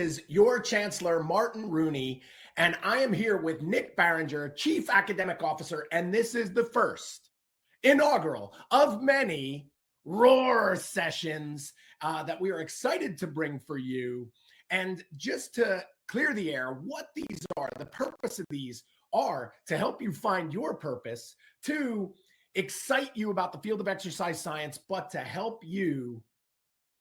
is your Chancellor, Martin Rooney, and I am here with Nick Barringer, Chief Academic Officer, and this is the first inaugural of many Roar sessions that we are excited to bring for you. And just to clear the air, what these are, the purpose of these are to help you find your purpose, to excite you about the field of exercise science, but to help you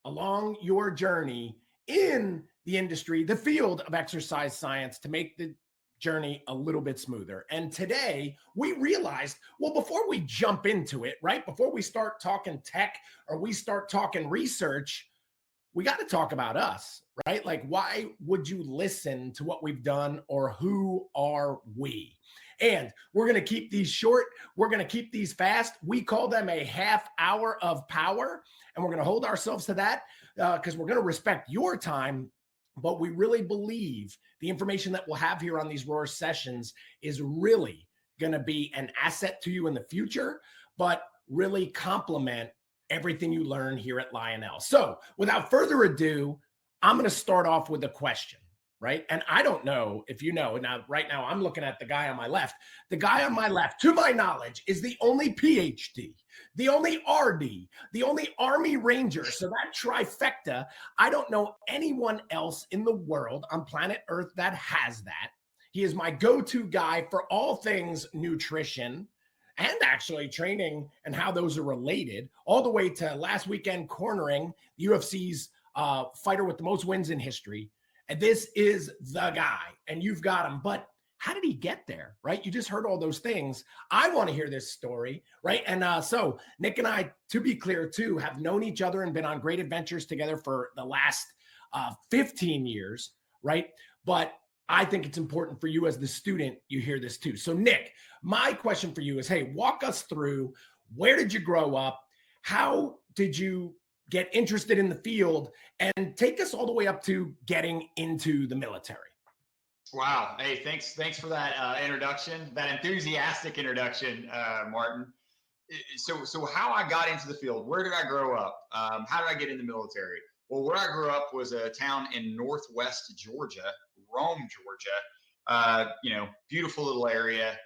along your journey in the industry, the field of exercise science, to make the journey a little bit smoother. And today we realized, well, before we jump into it, right, before we start talking tech or we start talking research, we got to talk about us, right? Like, why would you listen to what we've done, or who are we? And we're going to keep these short. We're going to keep these fast. We call them a half hour of power, and we're going to hold ourselves to that because we're going to respect your time. But we really believe the information that we'll have here on these Roar sessions is really going to be an asset to you in the future, but really complement everything you learn here at Lionel. So without further ado, I'm going to start off with a question, right? And I don't know if you know, now, right now I'm looking at the guy on my left. The guy on my left, to my knowledge, is the only PhD, the only RD, the only Army Ranger. So that trifecta, I don't know anyone else in the world on planet Earth that has that. He is my go-to guy for all things nutrition, and actually training and how those are related, all the way to last weekend cornering the UFC's fighter with the most wins in history. And this is the guy, and you've got him. But how did he get there, right? You just heard all those things. I want to hear this story, right? And so Nick and I, to be clear too, have known each other and been on great adventures together for the last 15 years, right? But I think it's important for you as the student, you hear this too. So Nick, my question for you is, hey, walk us through, where did you grow up? How did you get interested in the field? And take us all the way up to getting into the military. Wow. Hey, thanks for that introduction, that enthusiastic introduction, Martin. So how I got into the field, where did I grow up? How did I get in the military? Well, where I grew up was a town in northwest Georgia, Rome, Georgia. Beautiful little area.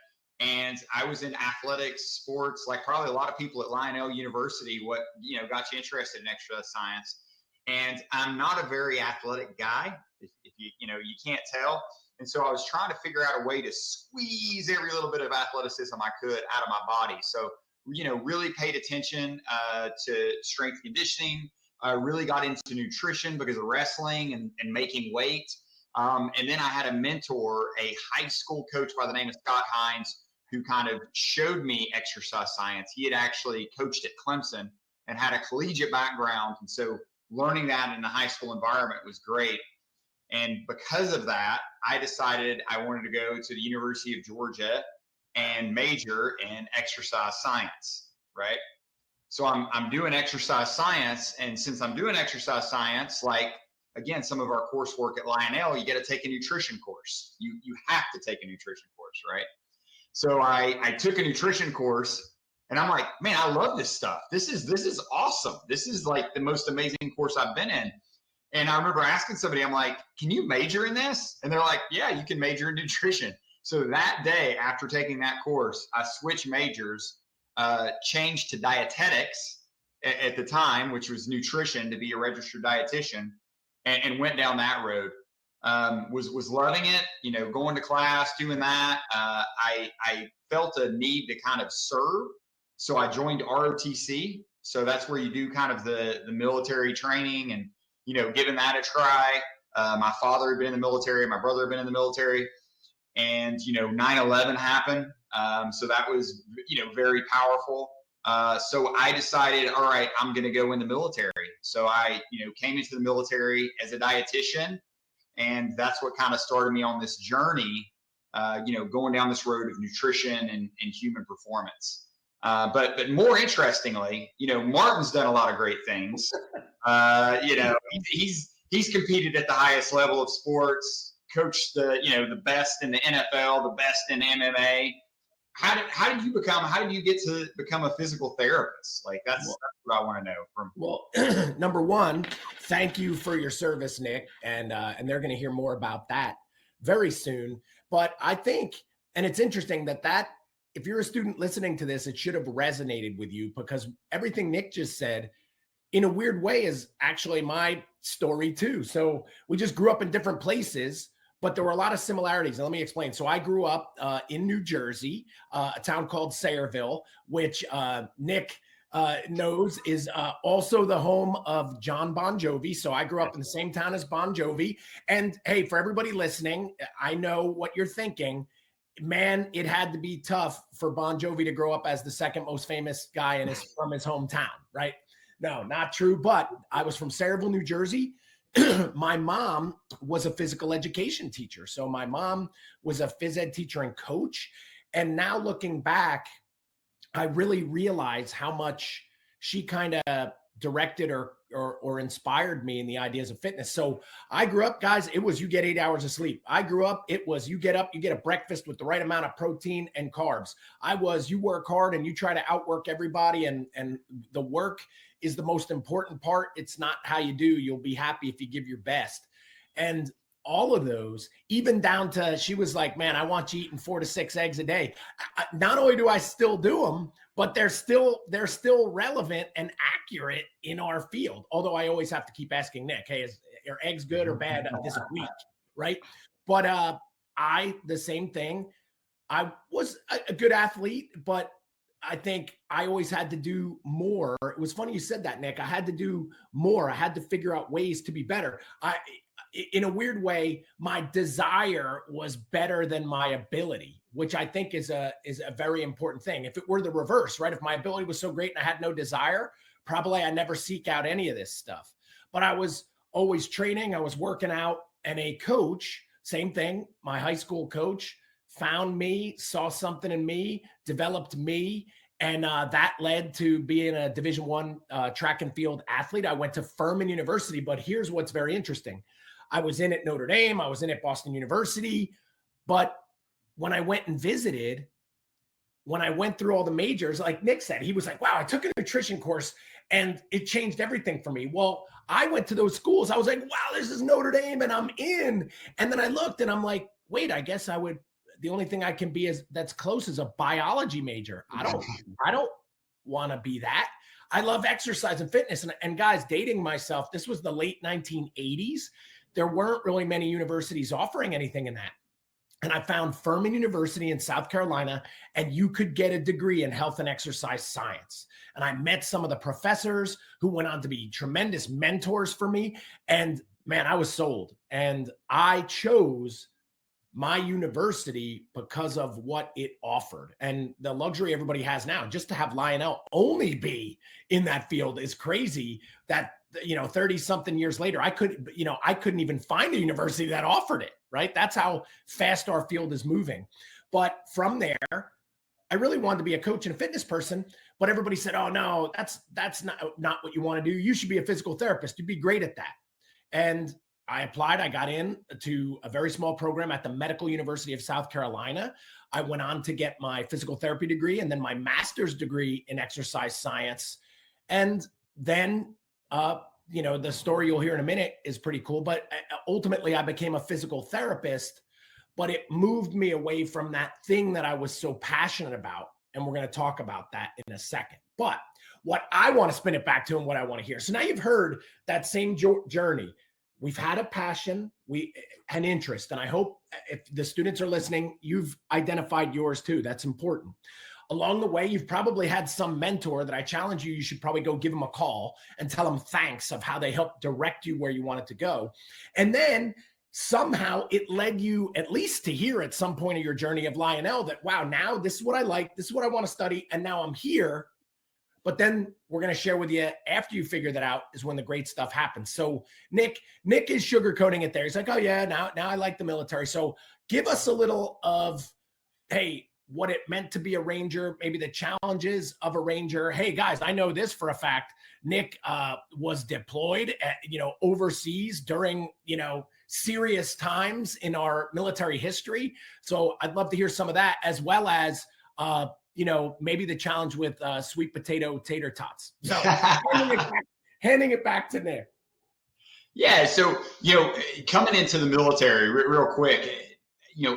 And I was in athletics, sports, like probably a lot of people at Lionel University. What got you interested in exercise science? And I'm not a very athletic guy, if you can't tell. And so I was trying to figure out a way to squeeze every little bit of athleticism I could out of my body. So really paid attention to strength conditioning. I really got into nutrition because of wrestling and making weight. And then I had a mentor, a high school coach by the name of Scott Hines, who kind of showed me exercise science. He had actually coached at Clemson and had a collegiate background. And so learning that in a high school environment was great. And because of that, I decided I wanted to go to the University of Georgia and major in exercise science, right? So I'm doing exercise science. And since I'm doing exercise science, like, again, some of our coursework at Lionel, you got to take a nutrition course. You have to take a nutrition course, right? So I took a nutrition course, and I'm like, man, I love this stuff. This is awesome. This is like the most amazing course I've been in. And I remember asking somebody, I'm like, can you major in this? And they're like, yeah, you can major in nutrition. So that day after taking that course, I switched majors, changed to dietetics at the time, which was nutrition, to be a registered dietitian, and went down that road. Was loving it, going to class, doing that. I felt a need to kind of serve. So I joined ROTC. So that's where you do kind of the military training and, giving that a try. My father had been in the military. My brother had been in the military. And, 9/11 happened. So that was, very powerful. So I decided, all right, I'm going to go in the military. So I, came into the military as a dietitian. And that's what kind of started me on this journey, going down this road of nutrition and human performance. But more interestingly, Martin's done a lot of great things. He's competed at the highest level of sports, coached the best in the NFL, the best in MMA. how did you get to become a physical therapist? Like that's what I want to know from. Well, number one, thank you for your service, Nick, and they're going to hear more about that very soon. But I think, and it's interesting that if you're a student listening to this, it should have resonated with you, because everything Nick just said, in a weird way, is actually my story too. So we just grew up in different places, but there were a lot of similarities. And let me explain. So I grew up in New Jersey, a town called Sayreville, which Nick knows is also the home of John Bon Jovi. So I grew up in the same town as Bon Jovi. And hey, for everybody listening, I know what you're thinking. Man, it had to be tough for Bon Jovi to grow up as the second most famous guy from his hometown, right? No, not true. But I was from Sayreville, New Jersey. My mom was a physical education teacher. So my mom was a phys ed teacher and coach. And now looking back, I really realized how much she kind of directed or inspired me in the ideas of fitness. So I grew up, guys, it was you get 8 hours of sleep. I grew up, it was you get up, you get a breakfast with the right amount of protein and carbs. I was you work hard and you try to outwork everybody, and the work is the most important part. It's not how you do. You'll be happy if you give your best. And all of those, even down to, she was like, man, I want you eating 4 to 6 eggs a day. Not only do I still do them, but they're still relevant and accurate in our field. Although I always have to keep asking Nick, hey, are eggs good or bad this week? Right. But the same thing. I was a good athlete, but I think I always had to do more. It was funny you said that, Nick. I had to do more. I had to figure out ways to be better. In a weird way, my desire was better than my ability, which I think is a very important thing. If it were the reverse, right? If my ability was so great and I had no desire, probably I never seek out any of this stuff. But I was always training. I was working out, and a coach, same thing. My high school coach found me, saw something in me, developed me. And that led to being a Division I track and field athlete. I went to Furman University, but here's what's very interesting. I was in at Notre Dame. I was in at Boston University. But when I went and visited, when I went through all the majors, like Nick said, he was like, wow, I took a nutrition course and it changed everything for me. Well, I went to those schools. I was like, wow, this is Notre Dame and I'm in. And then I looked and I'm like, wait, I guess the only thing I can be that's close is a biology major. I don't want to be that. I love exercise and fitness. And guys, dating myself, this was the late 1980s. There weren't really many universities offering anything in that. And I found Furman University in South Carolina, and you could get a degree in health and exercise science. And I met some of the professors who went on to be tremendous mentors for me. And man, I was sold. And I chose my university because of what it offered, and the luxury everybody has now. Just to have Lionel only be in that field is crazy. That 30 something years later, I couldn't even find a university that offered it, right? That's how fast our field is moving. But from there, I really wanted to be a coach and a fitness person, but everybody said, oh no, that's not what you want to do. You should be a physical therapist. You'd be great at that. And I applied. I got in to a very small program at the Medical University of South Carolina. I went on to get my physical therapy degree and then my master's degree in exercise science. And then, the story you'll hear in a minute is pretty cool. But ultimately, I became a physical therapist, but it moved me away from that thing that I was so passionate about. And we're going to talk about that in a second. But what I want to spin it back to and what I want to hear. So now you've heard that same journey. We've had a passion, an interest, and I hope if the students are listening, you've identified yours too. That's important. Along the way, you've probably had some mentor that I challenge you should probably go give them a call and tell them thanks of how they helped direct you where you wanted to go. And then somehow it led you at least to hear at some point of your journey of Lionel that, wow, now this is what I like, this is what I want to study, and now I'm here. But then we're going to share with you after you figure that out is when the great stuff happens. So Nick is sugarcoating it there. He's like, oh yeah, now I like the military. So give us a little of, hey, what it meant to be a Ranger, maybe the challenges of a Ranger. Hey guys, I know this for a fact. Nick was deployed overseas during, serious times in our military history. So I'd love to hear some of that, as well as maybe the challenge with sweet potato tater tots. So handing it back to Nick. Yeah. So, coming into the military real quick,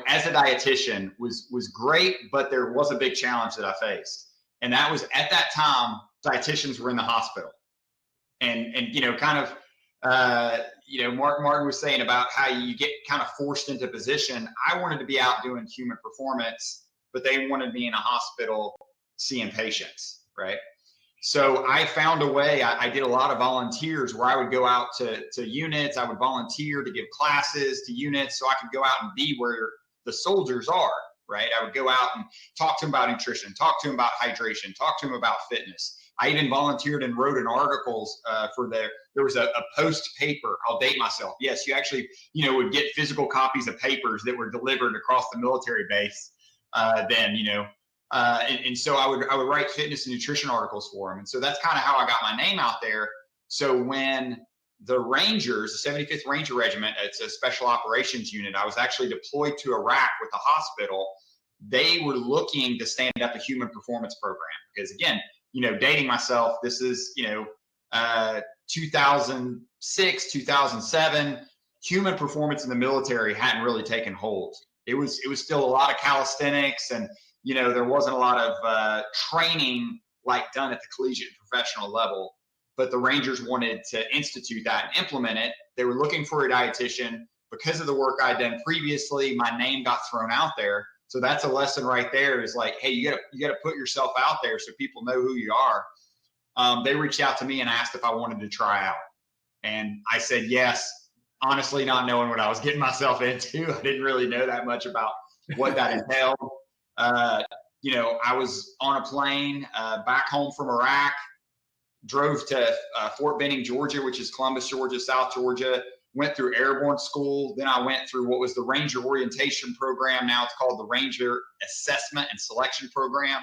as a dietitian was great, but there was a big challenge that I faced. And that was at that time, dietitians were in the hospital. And kind of, Martin was saying about how you get kind of forced into position. I wanted to be out doing human performance, but they wanted me in a hospital seeing patients, right? So I found a way. I did a lot of volunteers where I would go out to units. I would volunteer to give classes to units so I could go out and be where the soldiers are, right? I would go out and talk to them about nutrition, talk to them about hydration, talk to them about fitness. I even volunteered and wrote an articles there was a post paper. I'll date myself. Yes, you actually, would get physical copies of papers that were delivered across the military base then. And so I would write fitness and nutrition articles for them. And so that's kind of how I got my name out there. So when the Rangers, the 75th Ranger Regiment, it's a special operations unit, I was actually deployed to Iraq with the hospital. They were looking to stand up a human performance program because, again, dating myself, this is, 2006, 2007, human performance in the military hadn't really taken hold. It was still a lot of calisthenics and, there wasn't a lot of training like done at the collegiate and professional level, but the Rangers wanted to institute that and implement it. They were looking for a dietitian. Because of the work I'd done previously, my name got thrown out there. So that's a lesson right there is like, hey, you gotta put yourself out there so people know who you are. They reached out to me and asked if I wanted to try out. And I said yes, honestly, not knowing what I was getting myself into. I didn't really know that much about what that entailed. I was on a plane back home from Iraq, drove to Fort Benning, Georgia, which is Columbus, Georgia, South Georgia, went through airborne school. Then I went through what was the Ranger Orientation Program. Now it's called the Ranger Assessment and Selection Program,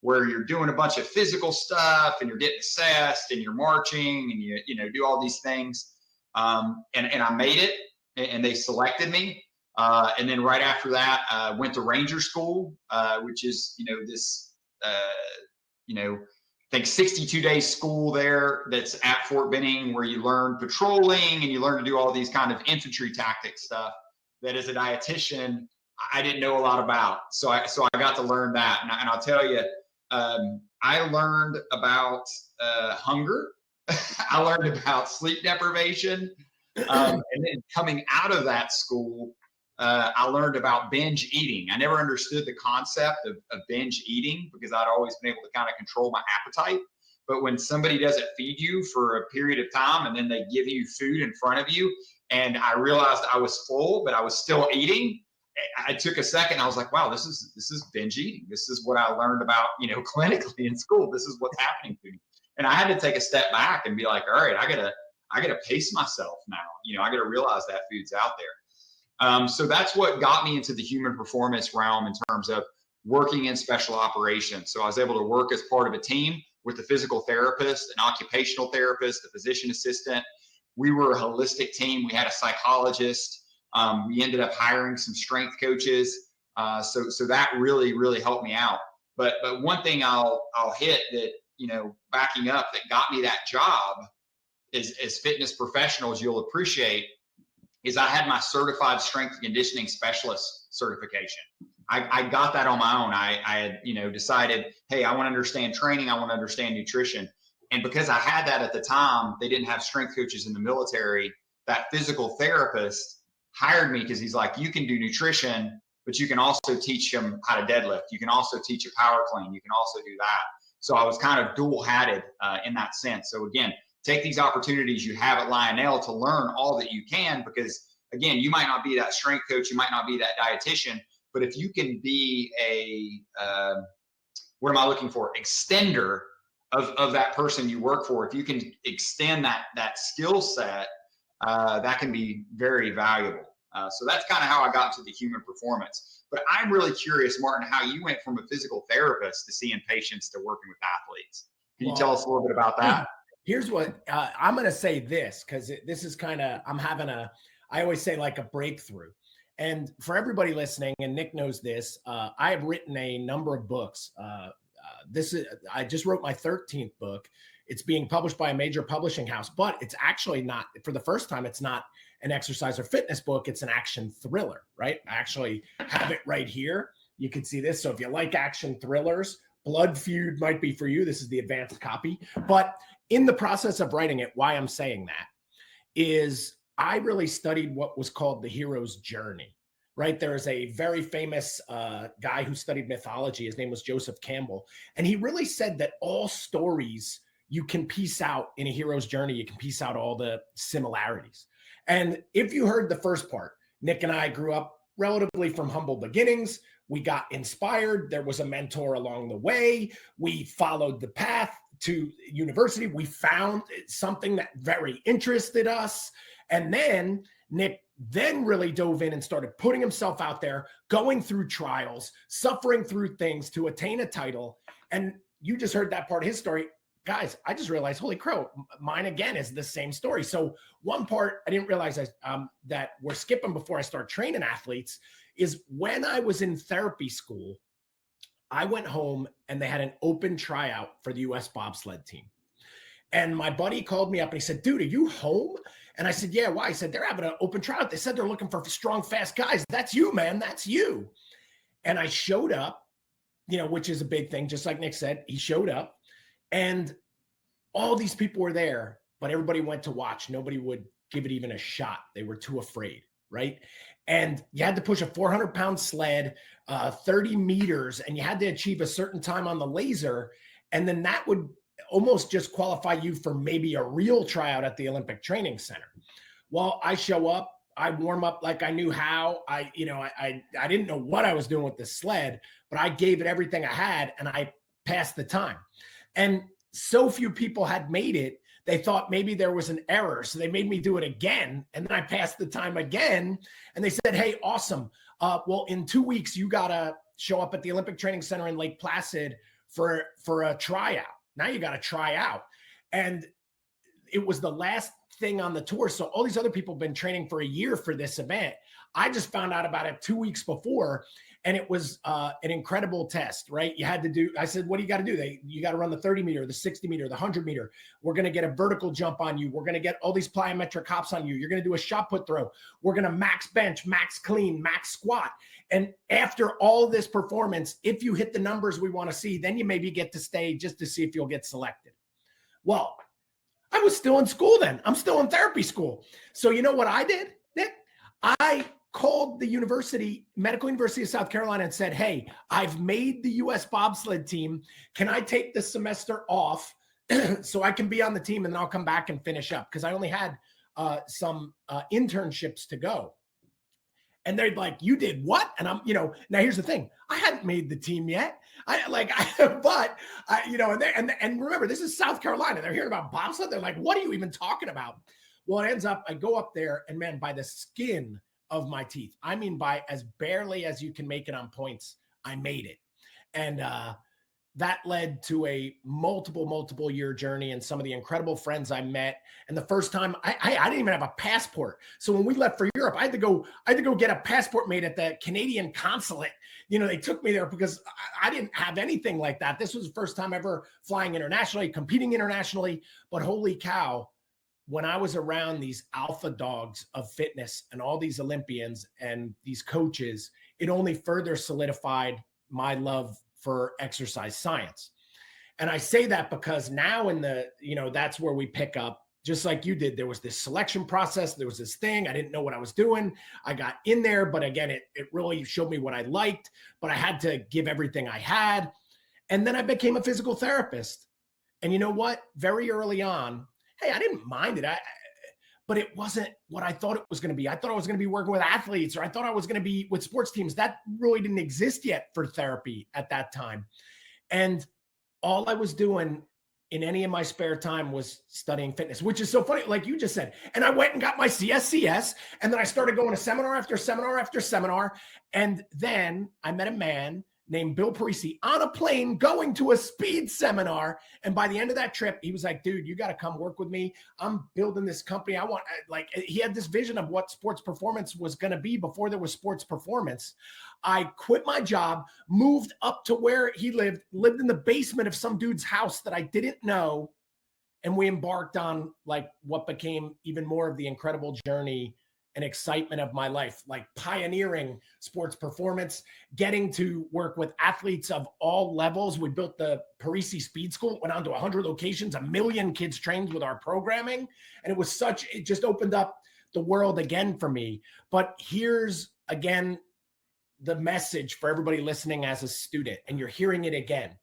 where you're doing a bunch of physical stuff and you're getting assessed and you're marching and you do all these things. And I made it and they selected me. And then right after that, went to Ranger School, which is, this, I think 62 days school there that's at Fort Benning where you learn patrolling and you learn to do all these kind of infantry tactic stuff that as a dietitian, I didn't know a lot about. So I got to learn that. And I'll tell you, I learned about hunger. I learned about sleep deprivation. And then coming out of that school, I learned about binge eating. I never understood the concept of binge eating because I'd always been able to kind of control my appetite. But when somebody doesn't feed you for a period of time and then they give you food in front of you, and I realized I was full, but I was still eating, I took a second. I was like, wow, this is binge eating. This is what I learned about, clinically in school. This is what's happening to me. And I had to take a step back and be like, all right, I gotta pace myself now. I gotta realize that food's out there. So that's what got me into the human performance realm in terms of working in special operations. So I was able to work as part of a team with the physical therapist, an occupational therapist, a physician assistant. We were a holistic team. We had a psychologist. We ended up hiring some strength coaches. So that really, really helped me out. But one thing I'll hit that, backing up that got me that job is as fitness professionals, you'll appreciate is I had my certified strength and conditioning specialist certification. I got that on my own. I had, decided, hey, I want to understand training. I want to understand nutrition. And because I had that at the time, they didn't have strength coaches in the military. That physical therapist hired me because he's like, you can do nutrition, but you can also teach them how to deadlift. You can also teach a power clean. You can also do that. So I was kind of dual hatted in that sense. So again, take these opportunities you have at Lionel to learn all that you can, because again, you might not be that strength coach, you might not be that dietitian, but if you can be what am I looking for? Extender of that person you work for. If you can extend that skill set, that can be very valuable. So that's kind of how I got into the human performance. But I'm really curious, Martin, how you went from a physical therapist to seeing patients to working with athletes. Can you tell us a little bit about that? Here's what I'm going to say this, because this is kind of, I always say like a breakthrough. And for everybody listening, and Nick knows this, I have written a number of books. I just wrote my 13th book. It's being published by a major publishing house, but it's actually not, for the first time, it's not an exercise or fitness book. It's an action thriller, right? I actually have it right here. You can see this. So if you like action thrillers, Blood Feud might be for you. This is the advanced copy. But in the process of writing it, why I'm saying that is I really studied what was called the hero's journey, right? There is a very famous guy who studied mythology. His name was Joseph Campbell. And he really said that all stories you can piece out in a hero's journey. You can piece out all the similarities. And if you heard the first part, Nick and I grew up relatively from humble beginnings. We got inspired. There was a mentor along the way. We followed the path to university. We found something that very interested us. And then Nick then really dove in and started putting himself out there, going through trials, suffering through things to attain a title. And you just heard that part of his story. Guys, I just realized, holy crow, mine again is the same story. So one part I didn't realize that we're skipping before I start training athletes is when I was in therapy school, I went home and they had an open tryout for the US bobsled team. And my buddy called me up and he said, dude, are you home? And I said, yeah, why? He said, they're having an open tryout. They said they're looking for strong, fast guys. That's you, man. That's you. And I showed up, which is a big thing. Just like Nick said, he showed up. And all these people were there, but everybody went to watch. Nobody would give it even a shot. They were too afraid, right? And you had to push a 400-pound sled, 30 meters, and you had to achieve a certain time on the laser. And then that would almost just qualify you for maybe a real tryout at the Olympic Training Center. Well, I show up, I warm up like I knew how. I didn't know what I was doing with the sled, but I gave it everything I had, and I passed the time. And so few people had made it, they thought maybe there was an error. So they made me do it again. And then I passed the time again. And they said, hey, awesome. Well, in 2 weeks, you got to show up at the Olympic Training Center in Lake Placid for a tryout. Now you got to try out. And it was the last thing on the tour. So all these other people have been training for a year for this event. I just found out about it 2 weeks before. And it was an incredible test, right? You had to do, I said, what do you got to do? You got to run the 30 meter, the 60 meter, the 100 meter. We're going to get a vertical jump on you. We're going to get all these plyometric hops on you. You're going to do a shot put throw. We're going to max bench, max clean, max squat. And after all this performance, if you hit the numbers we want to see, then you maybe get to stay just to see if you'll get selected. Well, I was still in school then. I'm still in therapy school. So you know what I did, Nick? I called the Medical University of South Carolina and said, hey, I've made the US bobsled team. Can I take the semester off so I can be on the team and then I'll come back and finish up? Because I only had some internships to go. And they're like, you did what? And I'm, now here's the thing. I hadn't made the team yet. And remember, this is South Carolina. They're hearing about bobsled. They're like, what are you even talking about? Well, it ends up, I go up there and man, by the skin of my teeth, I mean, by as barely as you can make it on points, I made it. And that led to a multiple year journey and some of the incredible friends I met. And the first time I didn't even have a passport. So when we left for Europe, I had to go get a passport made at the Canadian consulate. They took me there because I didn't have anything like that. This was the first time ever flying internationally, competing internationally, but holy cow, when I was around these alpha dogs of fitness and all these Olympians and these coaches, it only further solidified my love for exercise science. And I say that because now that's where we pick up, just like you did. There was this selection process. There was this thing. I didn't know what I was doing. I got in there, but again, it really showed me what I liked, but I had to give everything I had. And then I became a physical therapist. And you know what? Very early on, hey, I didn't mind it. But it wasn't what I thought it was going to be. I thought I was going to be working with athletes, or I thought I was going to be with sports teams. That really didn't exist yet for therapy at that time. And all I was doing in any of my spare time was studying fitness, which is so funny, like you just said. And I went and got my CSCS, and then I started going to seminar after seminar after seminar. And then I met a man named Bill Parisi on a plane going to a speed seminar. And by the end of that trip, he was like, dude, you got to come work with me. I'm building this company. He had this vision of what sports performance was going to be before there was sports performance. I quit my job, moved up to where he lived in the basement of some dude's house that I didn't know. And we embarked on like what became even more of the incredible journey and excitement of my life, like pioneering sports performance, getting to work with athletes of all levels. We built the Parisi Speed School, went on to 100 locations, 1 million kids trained with our programming. And it just opened up the world again for me. But here's again, the message for everybody listening as a student, and you're hearing it again.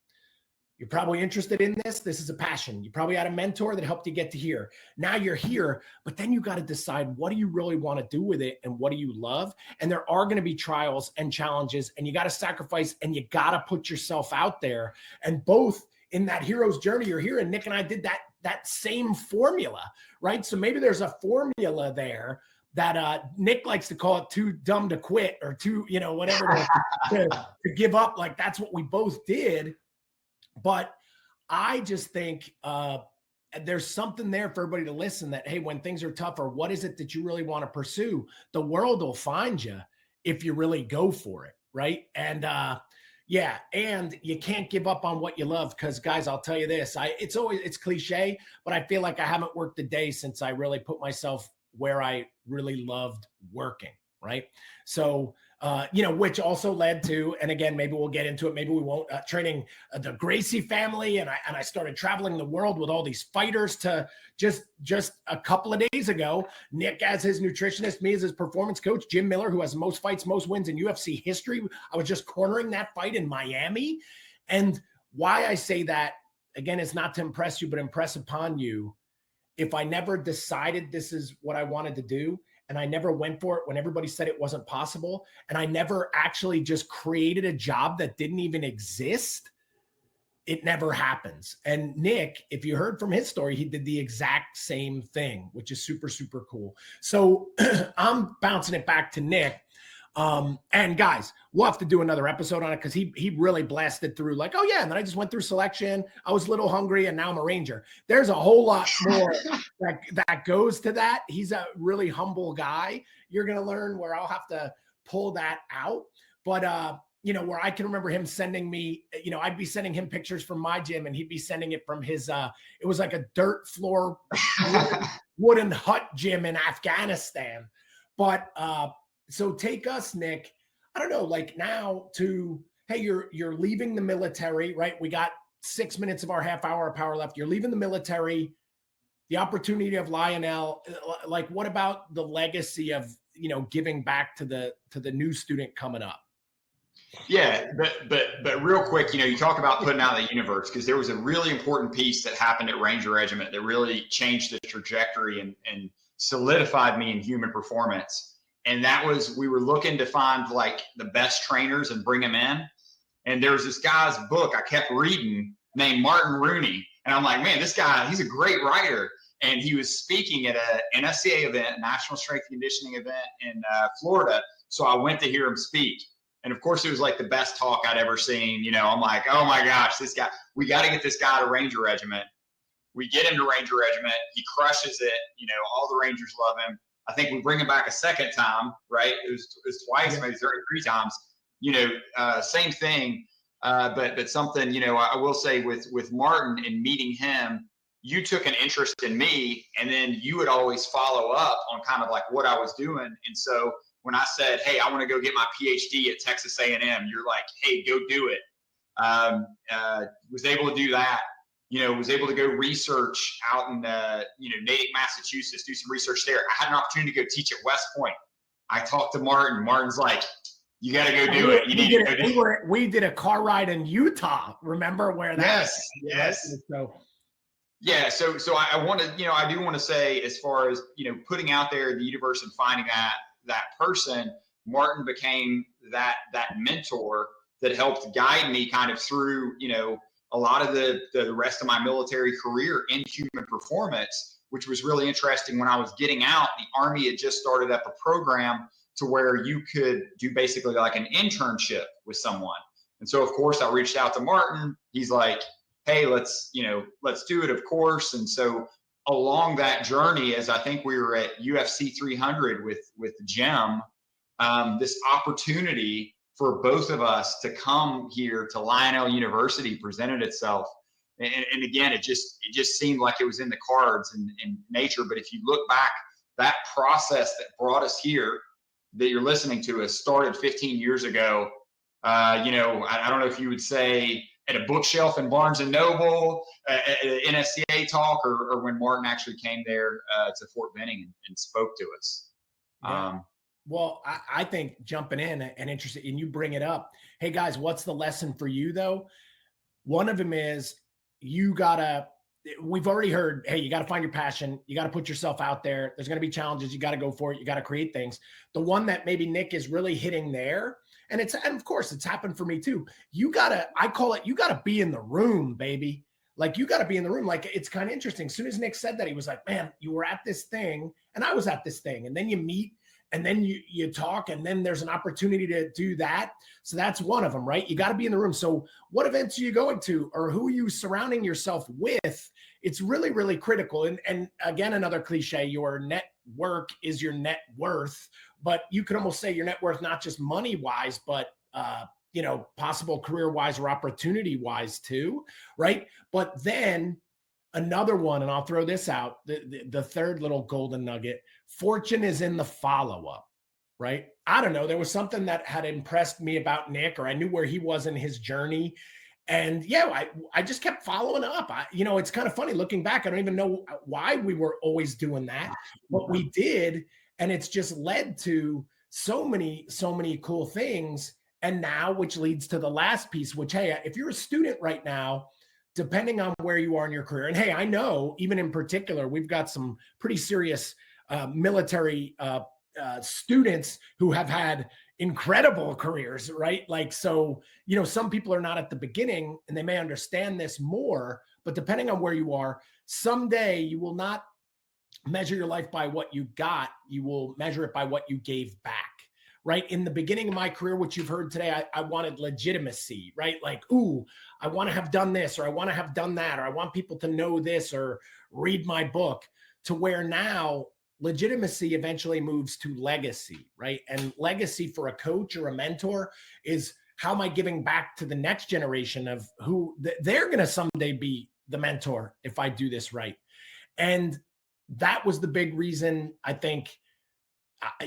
You're probably interested in this. This is a passion. You probably had a mentor that helped you get to here. Now you're here, but then you got to decide, what do you really want to do with it and what do you love? And there are going to be trials and challenges, and you got to sacrifice and you got to put yourself out there. And both in that hero's journey you're here, and Nick and I did that same formula, right? So maybe there's a formula there that Nick likes to call it too dumb to quit, or too, whatever to give up. Like that's what we both did. But I just think there's something there for everybody to listen that, hey, when things are tougher, what is it that you really want to pursue? The world will find you if you really go for it, right? And and you can't give up on what you love, because guys, I'll tell you this, it's cliche, but I feel like I haven't worked a day since I really put myself where I really loved working, right? So which also led to, and again, maybe we'll get into it, maybe we won't, training the Gracie family. And I started traveling the world with all these fighters to just a couple of days ago, Nick as his nutritionist, me as his performance coach, Jim Miller, who has the most fights, most wins in UFC history. I was just cornering that fight in Miami. And why I say that, again, is not to impress you, but impress upon you. If I never decided this is what I wanted to do, and I never went for it when everybody said it wasn't possible, and I never actually just created a job that didn't even exist, it never happens. And Nick, if you heard from his story, he did the exact same thing, which is super, super cool. So I'm bouncing it back to Nick. And guys, we'll have to do another episode on it, because he really blasted through like, oh yeah, and then I just went through selection. I was a little hungry, and now I'm a Ranger. There's a whole lot more that goes to that. He's a really humble guy. You're going to learn where I'll have to pull that out. But, where I can remember him sending me, I'd be sending him pictures from my gym, and he'd be sending it from his, it was like a dirt floor, wooden hut gym in Afghanistan. But, so take us, Nick, I don't know, like now to, hey, you're leaving the military, right? We got 6 minutes of our half hour of power left. You're leaving the military, the opportunity of Lionel. Like, what about the legacy of, giving back to the new student coming up? Yeah, but real quick, you talk about putting out the universe, because there was a really important piece that happened at Ranger Regiment that really changed the trajectory and solidified me in human performance. And that was, we were looking to find like the best trainers and bring them in. And there was this guy's book I kept reading named Martin Rooney. And I'm like, man, this guy, he's a great writer. And he was speaking at an NSCA event, National Strength Conditioning event in Florida. So I went to hear him speak. And of course, it was like the best talk I'd ever seen. I'm like, oh my gosh, this guy, we got to get this guy to Ranger Regiment. We get him to Ranger Regiment. He crushes it. All the Rangers love him. I think we bring him back a second time, right? It was twice, maybe 33 times, same thing. But something, I will say with Martin and meeting him, you took an interest in me, and then you would always follow up on kind of like what I was doing. And so when I said, hey, I want to go get my PhD at Texas A&M, you're like, hey, go do it. Was able to do that. Was able to go research out in, Natick, Massachusetts, do some research there. I had an opportunity to go teach at West Point. I talked to Martin. Martin's like, you got to go do it. You need to go do it. We did a car ride in Utah. Remember where that? Yes. So I want to, I do want to say, as far as, putting out there the universe and finding that person, Martin became that mentor that helped guide me kind of through, a lot of the rest of my military career in human performance, which was really interesting. When I was getting out, the Army had just started up a program to where you could do basically like an internship with someone. And so, of course, I reached out to Martin. He's like, hey, let's do it, of course. And so along that journey, as I think we were at UFC 300 with Jim, this opportunity for both of us to come here to Lionel University presented itself. And again, it just seemed like it was in the cards and nature. But if you look back, that process that brought us here that you're listening to us started 15 years ago. I don't know if you would say at a bookshelf in Barnes and Noble, at an NSCA talk, or when Martin actually came there to Fort Benning and spoke to us. Yeah. Well, I think jumping in and interested, and you bring it up. Hey guys, what's the lesson for you though? One of them is we've already heard, hey, you got to find your passion. You got to put yourself out there. There's going to be challenges. You got to go for it. You got to create things. The one that maybe Nick is really hitting there, and of course it's happened for me too. I call it, you got to be in the room, baby. Like you got to be in the room. Like it's kind of interesting. As soon as Nick said that, he was like, man, you were at this thing and I was at this thing. And then you meet and then you talk, and then there's an opportunity to do that. So that's one of them, right? You got to be in the room. So what events are you going to, or who are you surrounding yourself with? It's really, really critical. And again, another cliche, your network is your net worth, but you could almost say your net worth, not just money wise, but possible career wise or opportunity wise too, right? But then another one, and I'll throw this out, the third little golden nugget, fortune is in the follow-up, right? I don't know. There was something that had impressed me about Nick, or I knew where he was in his journey. And yeah, I just kept following up. It's kind of funny looking back. I don't even know why we were always doing that, but we did. And it's just led to so many cool things. And now, which leads to the last piece, which, hey, if you're a student right now, depending on where you are in your career, and hey, I know even in particular, we've got some pretty serious military students who have had incredible careers, right? Like, so, some people are not at the beginning and they may understand this more, but depending on where you are, someday you will not measure your life by what you got. You will measure it by what you gave back. Right? In the beginning of my career, which you've heard today, I wanted legitimacy, right? Like, ooh, I want to have done this, or I want to have done that, or I want people to know this or read my book, to where now legitimacy eventually moves to legacy, right? And legacy for a coach or a mentor is, how am I giving back to the next generation of who they're going to someday be the mentor if I do this right? And that was the big reason, I think,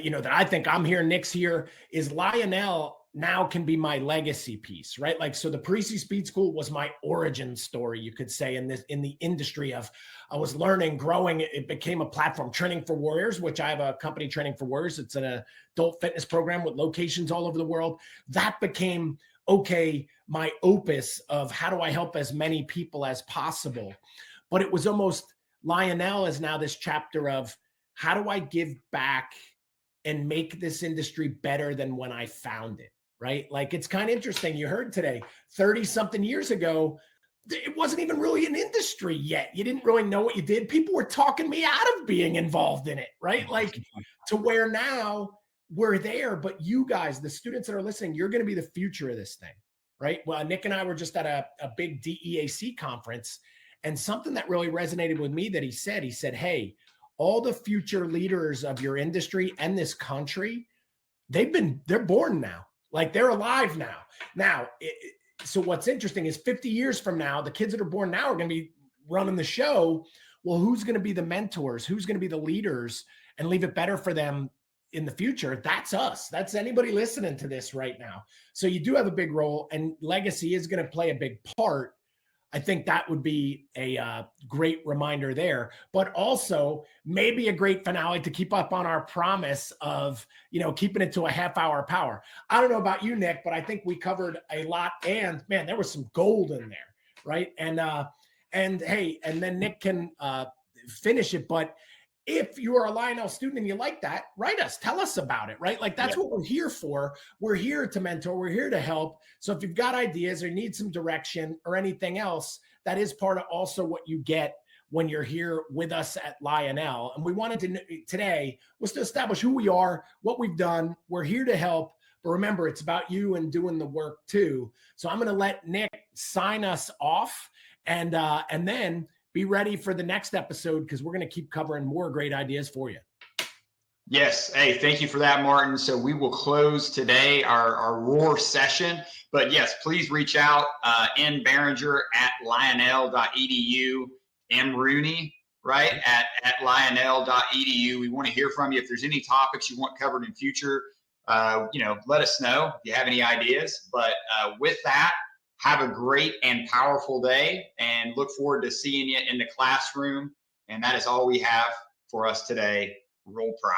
that I think I'm here, Nick's here, is Lionel now can be my legacy piece, right? Like, so the Parisi Speed School was my origin story, you could say, in the industry of, I was learning, growing. It became a platform. Training for Warriors, which I have a company, Training for Warriors. It's an adult fitness program with locations all over the world. That became, okay, my opus of how do I help as many people as possible. But it was almost, Lionel is now this chapter of, how do I give back and make this industry better than when I found it, right? Like, it's kind of interesting. You heard today, 30 something years ago, it wasn't even really an industry yet. You didn't really know what you did. People were talking me out of being involved in it, right? Like, to where now we're there, but you guys, the students that are listening, you're going to be the future of this thing, right? Well, Nick and I were just at a big DEAC conference, and something that really resonated with me that he said, hey, all the future leaders of your industry and this country, they're born now. Like, they're alive now. Now, so what's interesting is 50 years from now, the kids that are born now are going to be running the show. Well, who's going to be the mentors? Who's going to be the leaders and leave it better for them in the future? That's us. That's anybody listening to this right now. So you do have a big role, and legacy is going to play a big part. I think that would be a great reminder there, but also maybe a great finale to keep up on our promise of, keeping it to a half-hour power. I don't know about you, Nick, but I think we covered a lot, and man, there was some gold in there, right? And hey, and then Nick can finish it, but if you are a Lionel student and you like that, write us, tell us about it, right? Like, that's what we're here for. We're here to mentor. We're here to help. So if you've got ideas or need some direction or anything else, that is part of also what you get when you're here with us at Lionel. And we wanted to today was to establish who we are, what we've done. We're here to help, But remember, it's about you and doing the work too. So I'm going to let Nick sign us off, and then be ready for the next episode, because we're going to keep covering more great ideas for you. Yes. Hey, thank you for that, Martin. So we will close today our roar session. But yes, please reach out in Barringer at lionel.edu, M. Rooney, right, at lionel.edu. We want to hear from you. If there's any topics you want covered in future, let us know if you have any ideas. But with that, have a great and powerful day, and look forward to seeing you in the classroom. And that is all we have for us today. Roll Pride.